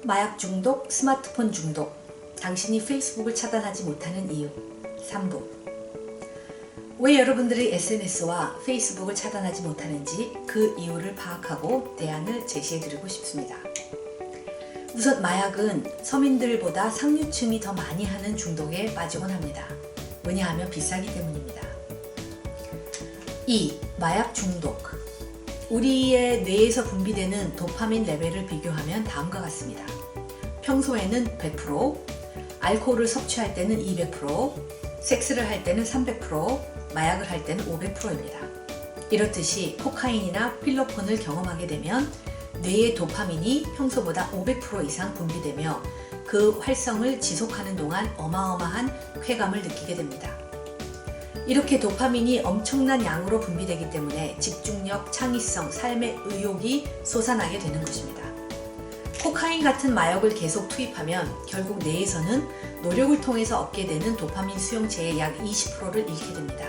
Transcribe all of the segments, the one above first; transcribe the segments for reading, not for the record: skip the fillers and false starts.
마약 중독, 스마트폰 중독, 당신이 페이스북을 차단하지 못하는 이유 3부. 왜 여러분들이 SNS와 페이스북을 차단하지 못하는지 그 이유를 파악하고 대안을 제시해드리고 싶습니다. 우선 마약은 서민들보다 상류층이 더 많이 하는 중독에 빠지곤 합니다. 왜냐하면 비싸기 때문입니다. 2. 마약 중독. 우리의 뇌에서 분비되는 도파민 레벨을 비교하면 다음과 같습니다. 평소에는 100%, 알코올을 섭취할 때는 200%, 섹스를 할 때는 300%, 마약을 할 때는 500%입니다. 이렇듯이 코카인이나 필로폰을 경험하게 되면 뇌의 도파민이 평소보다 500% 이상 분비되며 그 활성을 지속하는 동안 어마어마한 쾌감을 느끼게 됩니다. 이렇게 도파민이 엄청난 양으로 분비되기 때문에 집중력, 창의성, 삶의 의욕이 솟아나게 되는 것입니다. 코카인 같은 마약을 계속 투입하면 결국 뇌에서는 노력을 통해서 얻게 되는 도파민 수용체의 약 20%를 잃게 됩니다.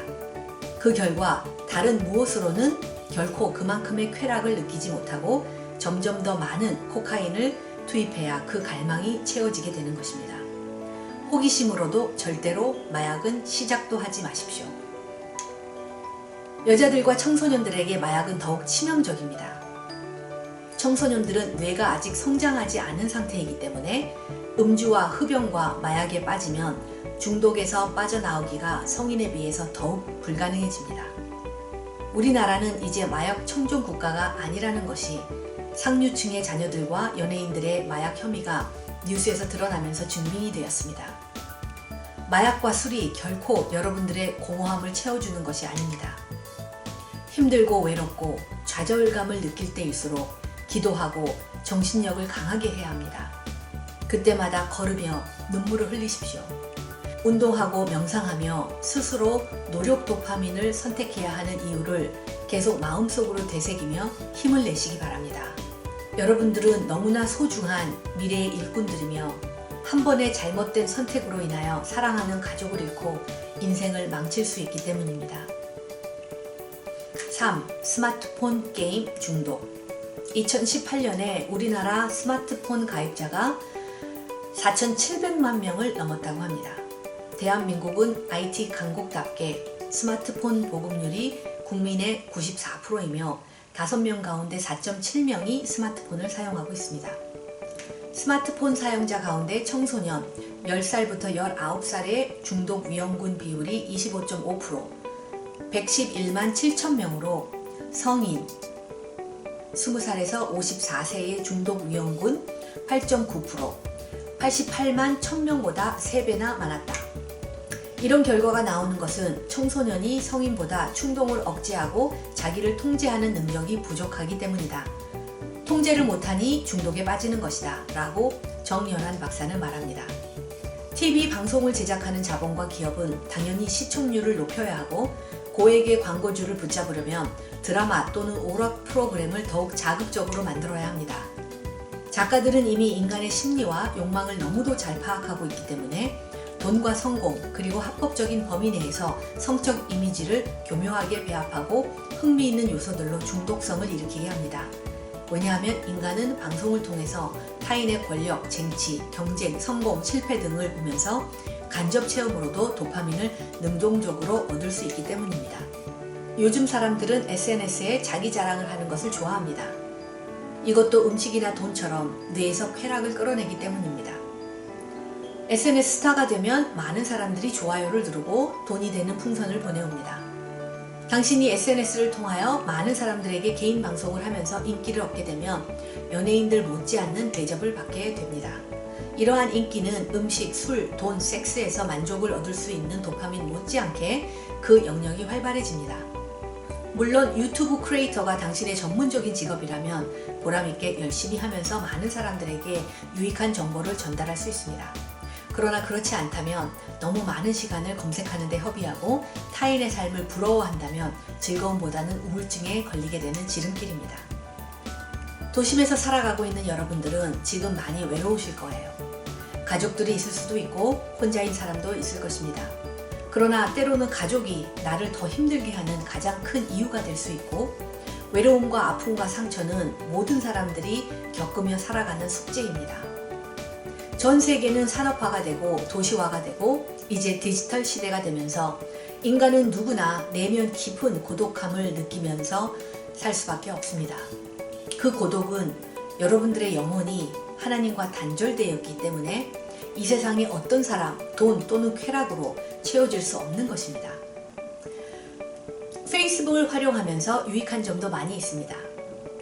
그 결과 다른 무엇으로는 결코 그만큼의 쾌락을 느끼지 못하고 점점 더 많은 코카인을 투입해야 그 갈망이 채워지게 되는 것입니다. 호기심으로도 절대로 마약은 시작도 하지 마십시오. 여자들과 청소년들에게 마약은 더욱 치명적입니다. 청소년들은 뇌가 아직 성장하지 않은 상태이기 때문에 음주와 흡연과 마약에 빠지면 중독에서 빠져나오기가 성인에 비해서 더욱 불가능해집니다. 우리나라는 이제 마약 청정 국가가 아니라는 것이 상류층의 자녀들과 연예인들의 마약 혐의가 뉴스에서 드러나면서 증명이 되었습니다. 마약과 술이 결코 여러분들의 공허함을 채워주는 것이 아닙니다. 힘들고 외롭고 좌절감을 느낄 때일수록 기도하고 정신력을 강하게 해야 합니다. 그때마다 걸으며 눈물을 흘리십시오. 운동하고 명상하며 스스로 노력 도파민을 선택해야 하는 이유를 계속 마음속으로 되새기며 힘을 내시기 바랍니다. 여러분들은 너무나 소중한 미래의 일꾼들이며 한 번의 잘못된 선택으로 인하여 사랑하는 가족을 잃고 인생을 망칠 수 있기 때문입니다. 3. 스마트폰 게임 중독. 2018년에 우리나라 스마트폰 가입자가 4,700만 명을 넘었다고 합니다. 대한민국은 IT 강국답게 스마트폰 보급률이 국민의 94%이며 5명 가운데 4.7명이 스마트폰을 사용하고 있습니다. 스마트폰 사용자 가운데 청소년 10살부터 19살의 중독 위험군 비율이 25.5%, 111만 7천 명으로 성인 20살에서 54세의 중독 위험군 8.9%, 88만 1000명보다 3배나 많았다. 이런 결과가 나오는 것은 청소년이 성인보다 충동을 억제하고 자기를 통제하는 능력이 부족하기 때문이다. 통제를 못하니 중독에 빠지는 것이다 라고 정연한 박사는 말합니다. TV 방송을 제작하는 자본과 기업은 당연히 시청률을 높여야 하고 고액의 광고주를 붙잡으려면 드라마 또는 오락 프로그램을 더욱 자극적으로 만들어야 합니다. 작가들은 이미 인간의 심리와 욕망을 너무도 잘 파악하고 있기 때문에 돈과 성공 그리고 합법적인 범위 내에서 성적 이미지를 교묘하게 배합하고 흥미있는 요소들로 중독성을 일으키게 합니다. 왜냐하면 인간은 방송을 통해서 타인의 권력, 쟁취, 경쟁, 성공, 실패 등을 보면서 간접 체험으로도 도파민을 능동적으로 얻을 수 있기 때문입니다. 요즘 사람들은 SNS에 자기 자랑을 하는 것을 좋아합니다. 이것도 음식이나 돈처럼 뇌에서 쾌락을 끌어내기 때문입니다. SNS 스타가 되면 많은 사람들이 좋아요를 누르고 돈이 되는 풍선을 보내옵니다. 당신이 SNS를 통하여 많은 사람들에게 개인 방송을 하면서 인기를 얻게 되면 연예인들 못지않는 대접을 받게 됩니다. 이러한 인기는 음식, 술, 돈, 섹스에서 만족을 얻을 수 있는 도파민 못지않게 그 영역이 활발해집니다. 물론 유튜브 크리에이터가 당신의 전문적인 직업이라면 보람있게 열심히 하면서 많은 사람들에게 유익한 정보를 전달할 수 있습니다. 그러나 그렇지 않다면 너무 많은 시간을 검색하는 데 허비하고 타인의 삶을 부러워한다면 즐거움보다는 우울증에 걸리게 되는 지름길입니다. 도심에서 살아가고 있는 여러분들은 지금 많이 외로우실 거예요. 가족들이 있을 수도 있고 혼자인 사람도 있을 것입니다. 그러나 때로는 가족이 나를 더 힘들게 하는 가장 큰 이유가 될 수 있고 외로움과 아픔과 상처는 모든 사람들이 겪으며 살아가는 숙제입니다. 전 세계는 산업화가 되고 도시화가 되고 이제 디지털 시대가 되면서 인간은 누구나 내면 깊은 고독함을 느끼면서 살 수밖에 없습니다. 그 고독은 여러분들의 영혼이 하나님과 단절되었기 때문에 이 세상의 어떤 사람, 돈 또는 쾌락으로 채워질 수 없는 것입니다. 페이스북을 활용하면서 유익한 점도 많이 있습니다.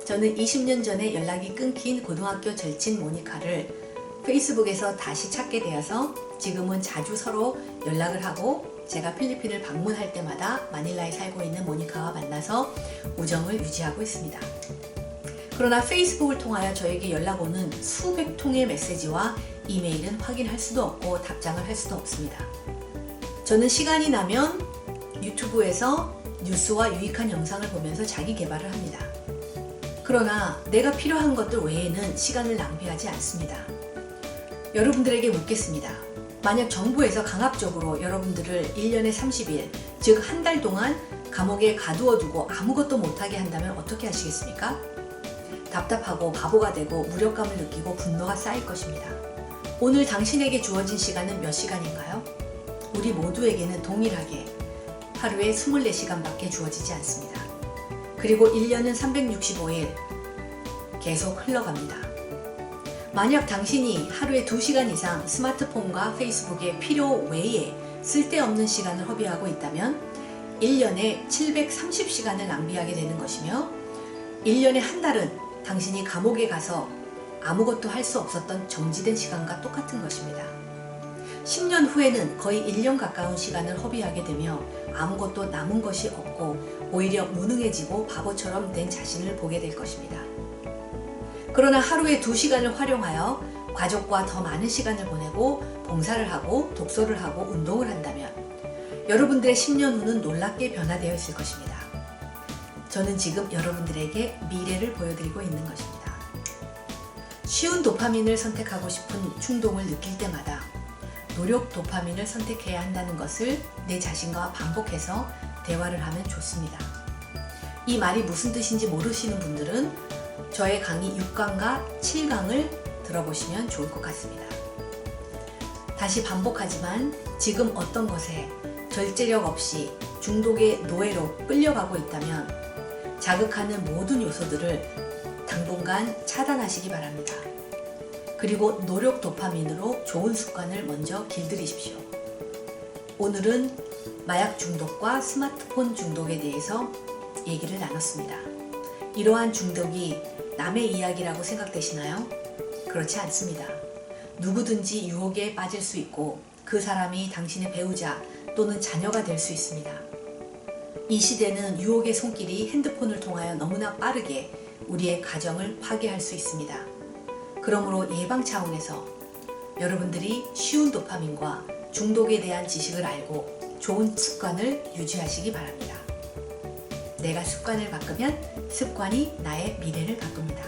저는 20년 전에 연락이 끊긴 고등학교 절친 모니카를 페이스북에서 다시 찾게 되어서 지금은 자주 서로 연락을 하고 제가 필리핀을 방문할 때마다 마닐라에 살고 있는 모니카와 만나서 우정을 유지하고 있습니다. 그러나 페이스북을 통하여 저에게 연락 오는 수백 통의 메시지와 이메일은 확인할 수도 없고 답장을 할 수도 없습니다. 저는 시간이 나면 유튜브에서 뉴스와 유익한 영상을 보면서 자기 개발을 합니다. 그러나 내가 필요한 것들 외에는 시간을 낭비하지 않습니다. 여러분들에게 묻겠습니다. 만약 정부에서 강압적으로 여러분들을 1년에 30일, 즉 한 달 동안 감옥에 가두어 두고 아무것도 못하게 한다면 어떻게 하시겠습니까? 답답하고 바보가 되고 무력감을 느끼고 분노가 쌓일 것입니다. 오늘 당신에게 주어진 시간은 몇 시간인가요? 우리 모두에게는 동일하게 하루에 24시간밖에 주어지지 않습니다. 그리고 1년은 365일 계속 흘러갑니다. 만약 당신이 하루에 2시간 이상 스마트폰과 페이스북에 필요 외에 쓸데없는 시간을 허비하고 있다면 1년에 730시간을 낭비하게 되는 것이며 1년에 한 달은 당신이 감옥에 가서 아무것도 할 수 없었던 정지된 시간과 똑같은 것입니다. 10년 후에는 거의 1년 가까운 시간을 허비하게 되며 아무것도 남은 것이 없고 오히려 무능해지고 바보처럼 된 자신을 보게 될 것입니다. 그러나 하루에 2시간을 활용하여 가족과 더 많은 시간을 보내고 봉사를 하고 독서를 하고 운동을 한다면 여러분들의 10년 후는 놀랍게 변화되어 있을 것입니다. 저는 지금 여러분들에게 미래를 보여드리고 있는 것입니다. 쉬운 도파민을 선택하고 싶은 충동을 느낄 때마다 노력 도파민을 선택해야 한다는 것을 내 자신과 반복해서 대화를 하면 좋습니다. 이 말이 무슨 뜻인지 모르시는 분들은 저의 강의 6강과 7강을 들어보시면 좋을 것 같습니다. 다시 반복하지만 지금 어떤 것에 절제력 없이 중독의 노예로 끌려가고 있다면 자극하는 모든 요소들을 당분간 차단하시기 바랍니다. 그리고 노력 도파민으로 좋은 습관을 먼저 길들이십시오. 오늘은 마약 중독과 스마트폰 중독에 대해서 얘기를 나눴습니다. 이러한 중독이 남의 이야기라고 생각되시나요? 그렇지 않습니다. 누구든지 유혹에 빠질 수 있고 그 사람이 당신의 배우자 또는 자녀가 될 수 있습니다. 이 시대는 유혹의 손길이 핸드폰을 통하여 너무나 빠르게 우리의 가정을 파괴할 수 있습니다. 그러므로 예방 차원에서 여러분들이 쉬운 도파민과 중독에 대한 지식을 알고 좋은 습관을 유지하시기 바랍니다. 내가 습관을 바꾸면 습관이 나의 미래를 바꿉니다.